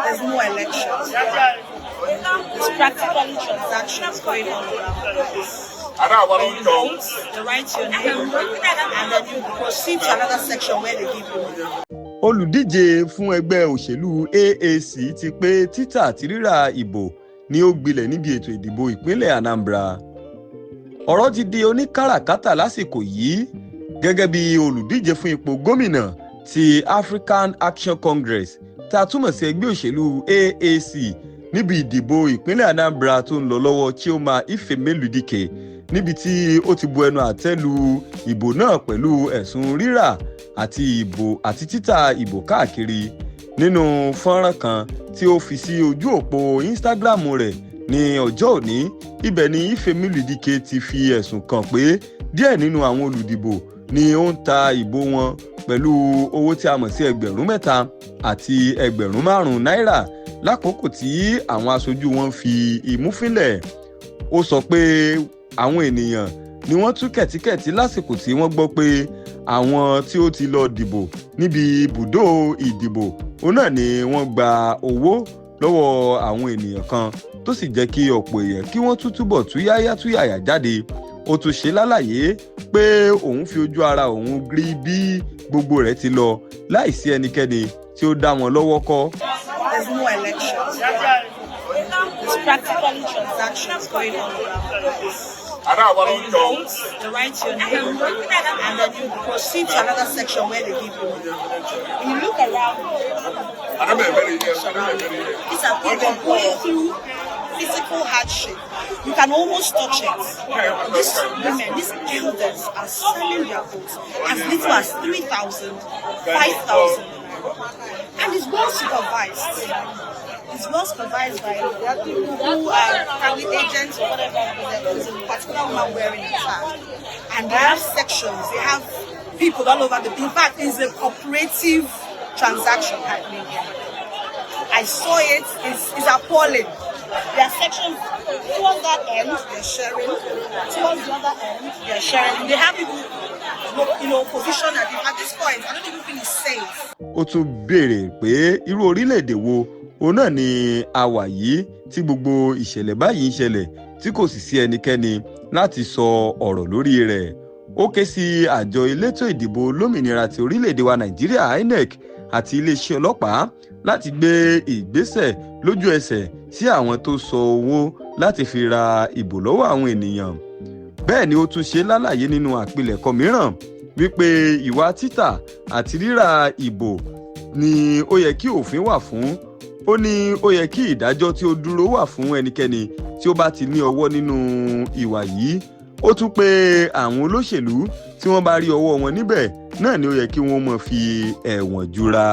there's no elections. There's practically transactions going on around us. You vote, you write your name, and then you proceed to another section where they give you money. Oludije fún Egbe Oselu AAC ti pé Tita Ati Rira Ibo ní Ogbile Nibi Eto Idibo ìpínlẹ̀ Anambra. Ọ̀rọ̀ ti di oníkàràkátà lásìkò yìí gẹ́gẹ́ bí olùdíje fún ipò gómìnà ti African Action Congress tá a túmọ̀ sí Egbe Oselu AAC níbi ìdìbò ìpínlẹ̀ Anambra tó ń lọ lọ́wọ́ Chioma Ifemeludike níbi tí ó ti bu ẹnu àtẹ́ lu ìbò náà pẹ̀lú ẹ̀sùn rírà àti títà ìbò káàkiri. Nínú fọ́nrán kan tí ó fi sí ojú òpó Instagram rẹ̀ ní ọjọ́ òní, ibẹ̀ ni Ifemeludike ti fi ẹ̀sùn kàn pé díẹ̀ nínú àwọn olùdìbò ni ó ń ta ìbò wọn pẹ̀lú owó tí a mọ̀ sí $3,000 àti $5,000 náírà lákòókò tí àwọn aṣojú wọn fi imú fínlẹ̀. Ó sọ pé àwọn ènìyàn ni wọ́n tú kẹ̀tíkẹ̀tí lásìkò tí wọ́n gbọ́ pé àwọn tí ó ti lọ dìbò níbi ibùdó ìdìbò òun náà ni wọ́n gba owó lọ́wọ́ àwọn ènìyàn kan tó sì jẹ́ kí ọ̀pọ̀ èèyàn kí wọ́n túbọ̀ túyáyá jáde. Ó tún ṣe lálàyé pé òun fi ojú ara òun rí bí gbogbo rẹ̀ ti lọ láìsí ẹnikẹ́ni tí ó dá wọn lọ́wọ́ kọ́. There's no elections. There's practically transactions going on around us. You vote, you write your name, and then you proceed to another section where they give you money. When you look around, these are people going through physical hardship. You can almost touch it. These women, these elders are selling their votes as little as 3,000, 5,000. And it's well supervised. It's well supervised by people who are probably agents or whatever. There's a particular woman wearing a tag. And they have sections. They have people all over in fact, it's a cooperative transaction happening here. I saw it. It's appalling. There are sections towards that end, they're sharing. Towards the other end, they're sharing. They have people, positioned at this point. I don't even feel it's safe. Ó tún béèrè pé irú orílẹ̀-èdè wo òun náà ni a wà yìí tí gbogbo ìṣẹ̀lẹ̀ báyìí ń ṣẹlẹ̀ tí kò sì sí ẹnikẹ́ni láti sọ ọ̀rọ̀ lórí rẹ̀. Ó ké sí àjọ elétò ìdìbò olómìnira ti orílẹ̀-èdè wa Nàìjíríà INEC àti iléeṣẹ́ ọlọ́pàá láti gbé ìgbésẹ̀ lójú ẹsẹ̀ sí àwọn tó sọ owó láti fi ra ìbò lọ́wọ́ àwọn ènìyàn. Bẹ́ẹ̀ ni ó tún ṣe lálàyé nínú àpilẹ̀kọ mìíràn wípé ìwà títà àti rírà ìbò ni ó yẹ kí òfin wà fún. Ó ní ó yẹ kí ìdájọ́ tí ó dúró wà fún ẹnikẹ́ni tí ó bá ti ní ọwọ́ nínú ìwà yìí. Ó tún pé àwọn olóṣèlú tí wọ́n bá rí ọwọ́ wọn níbẹ̀ náà ni ó yẹ kí wọ́n máa fi ẹ̀wọ̀n jura.